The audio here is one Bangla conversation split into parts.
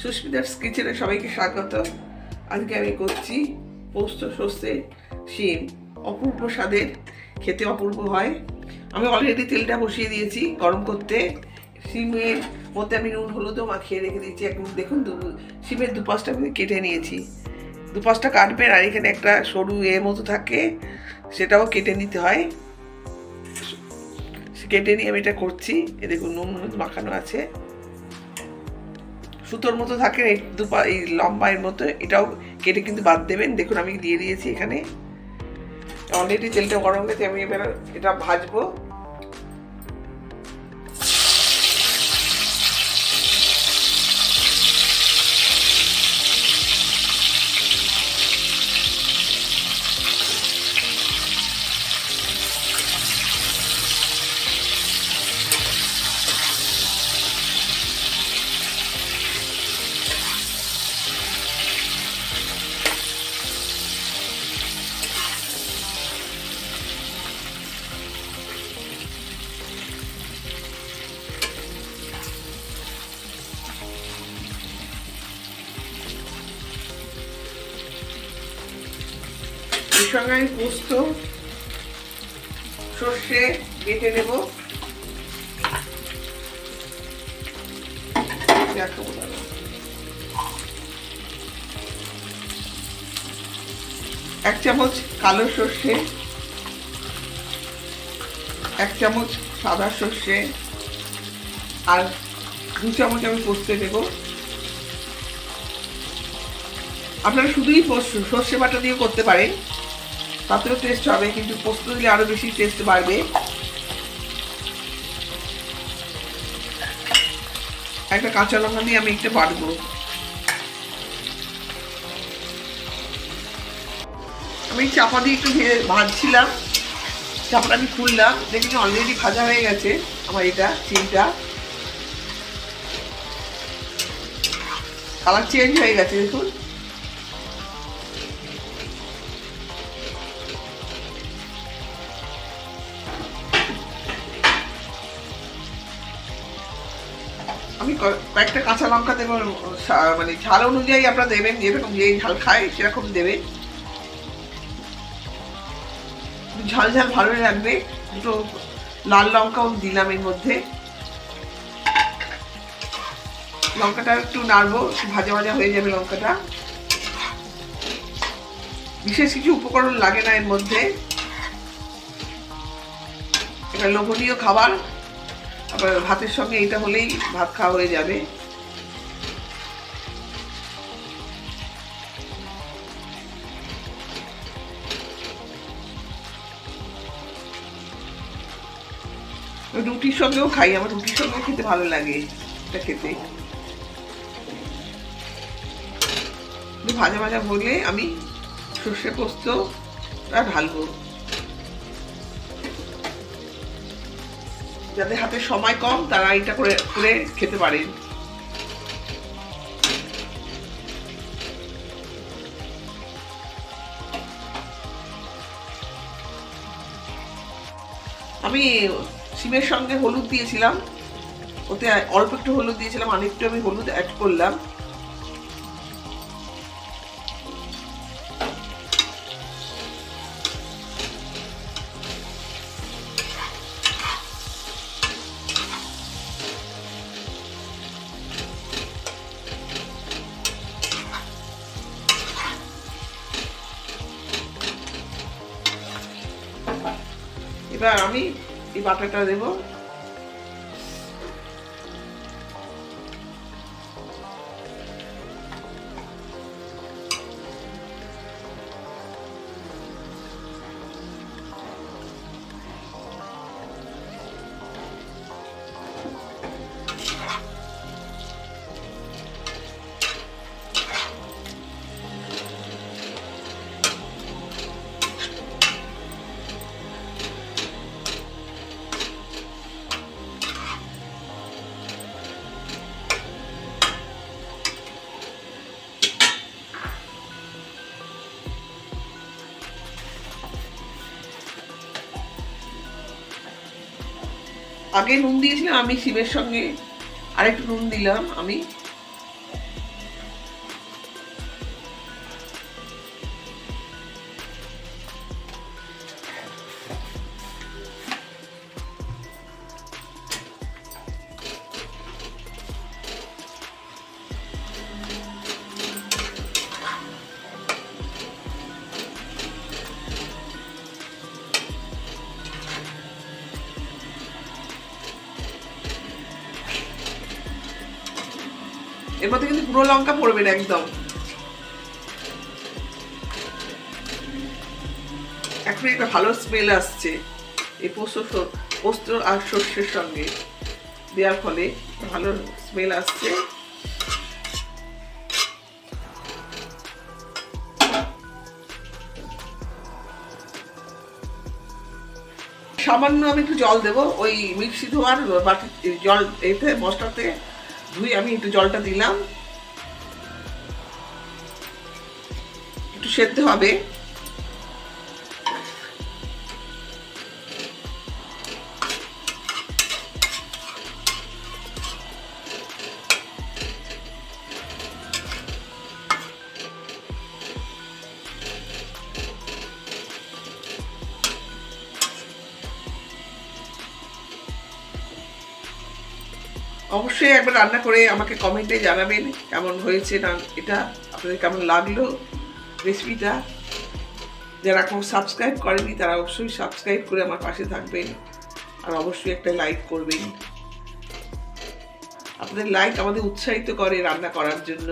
সুস্মিতার কিচেনে সবাইকে স্বাগত। আজকে আমি করছি পোস্ত সর্ষে শিম, অপূর্ব স্বাদের, খেতে অপূর্ব হয়। আমি অলরেডি তেলটা বসিয়ে দিয়েছি গরম করতে। শিমের মধ্যে আমি নুন হলুদও মাখিয়ে রেখে দিয়েছি। এখন দেখুন শিমের দুপাশটা আমি কেটে নিয়েছি। দুপাশটা কাটবেন, আর এখানে একটা সরু মতো থাকে, সেটাও কেটে নিতে হয়। কেটে নিয়ে আমি এটা করছি। এ দেখুন নুন হলুদ মাখানো আছে, সুতোর মতো থাকে এই লম্বা এর মতো, এটাও কেটে কিন্তু বাদ দেবেন। দেখুন আমি দিয়ে দিয়েছি এখানে। অলরেডি তেলটা গরম হয়েছে, আমি এবার এটা ভাজবো। এর সঙ্গে আমি পোস্ত সর্ষে বেটে নেব। এক চামচ কালো সর্ষে, এক চামচ সাদা সর্ষে, আর 2 চামচ আমি পোস্ত দেব। আপনারা শুধুই সর্ষে বাটা দিয়ে করতে পারেন, তাতেও টেস্ট হবে, কিন্তু পোস্ত দিলে আরো বেশি টেস্ট বাড়বে। একটা কাঁচা লঙ্কা দিয়ে আমি একটু বাটবো। আমি চাপা দিয়ে একটু ভাজছিলাম, চাপাটা আমি খুললাম, দেখি অলরেডি ভাজা হয়ে গেছে আমার এটা চিমটা, কালার চেঞ্জ হয়ে গেছে দেখুন। আমি কয়েকটা কাঁচা লঙ্কা দেবো, মানে ঝাল অনুযায়ী আপনারা দেবেন, যেরকম যে ঝাল খায় সেরকম দেবেন। ঝাল ঝাল ভালো লাগবে। দুটো লাল লঙ্কাও দিলাম এর মধ্যে। লঙ্কাটা একটু নাড়বো, ভাজা ভাজা হয়ে যাবে লঙ্কাটা। বিশেষ কিছু উপকরণ লাগে না এর মধ্যে, এটা লোভনীয় খাবার। আবার ভাতের সঙ্গে এটা হলেই ভাত খাওয়া হয়ে যাবে। রুটির সঙ্গেও খাই, আমার রুটির সঙ্গে খেতে ভালো লাগে এটা খেতে। ভাজা ভাজা হলে আমি সর্ষে পোস্তটা ঢালবো, যাদের হাতে সময় কম তারা এটা করে করে খেতে পারেন। আমি শিমের সঙ্গে হলুদ দিয়েছিলাম, ওতে অল্প একটু হলুদ দিয়েছিলাম, অনেকটু আমি হলুদ অ্যাড করলাম। এবার আমি এই বাটাটা দেবো। আগে নুন দিয়েছিলাম আমি শিমের সঙ্গে, আরেকটু নুন দিলাম আমি। এর মধ্যে কিন্তু গুঁড়ো লঙ্কা পড়বে না একদম। এখন একটা ভালো স্মেল আসছে এই পোস্ত আর সর্ষের সঙ্গে দেওয়ার ফলে ভালো স্মেল আসছে। সামান্য আমি একটু জল দেবো, ওই মিক্সি ধোয়ার বাটি জল এতে মশলাতে ধুয়ে আমি একটু জলটা দিলাম, একটু সেদ্ধ হবে। অবশ্যই একবার রান্না করে আমাকে কমেন্টে জানাবেন কেমন হয়েছে না, এটা আপনাদের কেমন লাগলো রেসিপিটা। যারা এখন সাবস্ক্রাইব করেনি তারা অবশ্যই সাবস্ক্রাইব করে আমার পাশে থাকবেন, আর অবশ্যই একটা লাইক করবেন। আপনাদের লাইক আমাদের উৎসাহিত করে রান্না করার জন্য।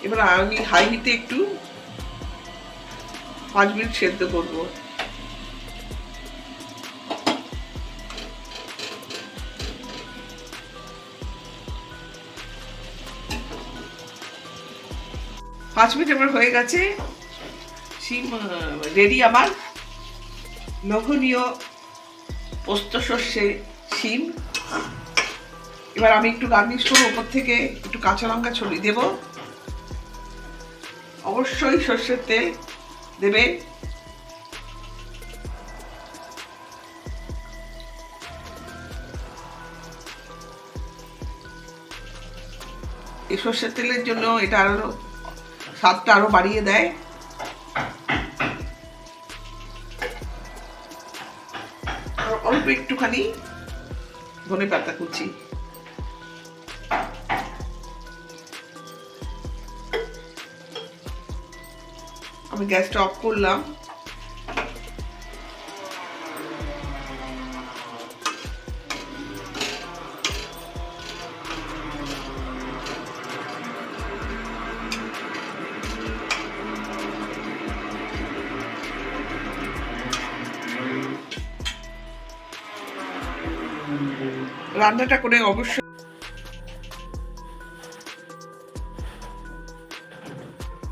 এবার আমি হাই হিটে একটু 5 মিনিট সেদ্ধ করবো। পাঁচ মিনিট আমার হয়ে গেছে, শিম রেডি আমার লোভনীয় পোস্ত সর্ষে শিম। এবার আমি একটু গার্নিশ করবো, ওপর থেকে একটু কাঁচা লঙ্কা ছড়িয়ে দেব। অবশ্যই সর্ষের তেল দেবে। এই সর্ষের তেলের জন্য এটা আরো স্বাদটা আরো বাড়িয়ে দেয়। অল্প একটুখানি ধনে পাতা কুচি। আমি গ্যাসটা অফ করলাম। রান্নাটা করে অবশ্যই